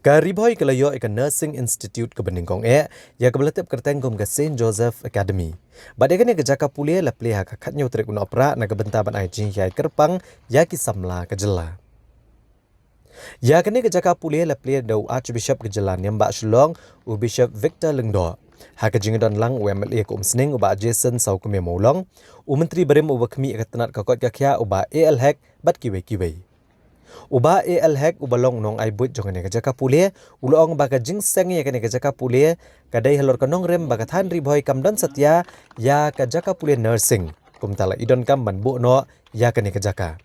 Karibhoy kalayo ika Nursing Institute ke Bening Kong ya kebelatip kertengkum ke St. Joseph Academy. Badai kene kejaka pulia la pleha ka khatnyo trik una opera na kebentaban aijing ya kerpang ya kisamla ke jela. Ya kene kejaka pulia la pleha dau Archbishop ke jela Nyambak Shillong u Bishop Victor Lengdo. Ha kejing don lang UMLA ku umsning uba Jason sau kume maulong u menteri berim uba kemi katanat kakot kakya uba AL Hack bat kiwe-kiwe. Uba AL Hack ubalong nong ai buit jongane kejaka pulia ulong baka jingseng ya kene kejaka pulia kadai halor kanong rem baka than riboy kamdan satya ya kejaka pulia nursing kumtala idon kam ban bu no ya kene kejaka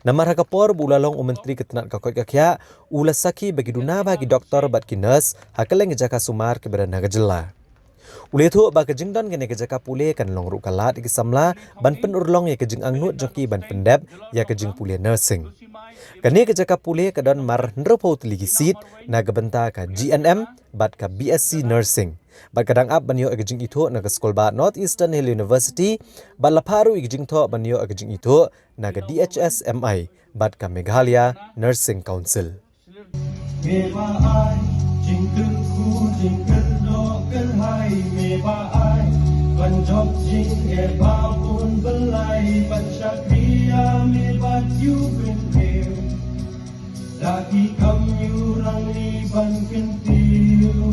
namar hakapor bulalong umentri ketenat kakot kakya ulasaki bagi duna bagi doktor bat ki nurse hakaleng kejaka sumar ke berana kejela. Ulethu ba kejingdon kene kejaka pule kan longru kalat iki samla ban penurlong ya kejing angnut joki ban pendep ya kejing pule nursing. Kene kejaka pule kadon mar nropo ligi seat na gebenta ka GNM bat ka BSc nursing. Bat kadang ap banyo kejing itu na ka sekolah ba Northeastern Hill University bat laparu kejing tho banyo kejing itu na ka DHS MI bat ka Meghalaya Nursing Council. Ban job jing e babun belai ban syakria me bat you bin here lagi kam you rang ni ban kintiu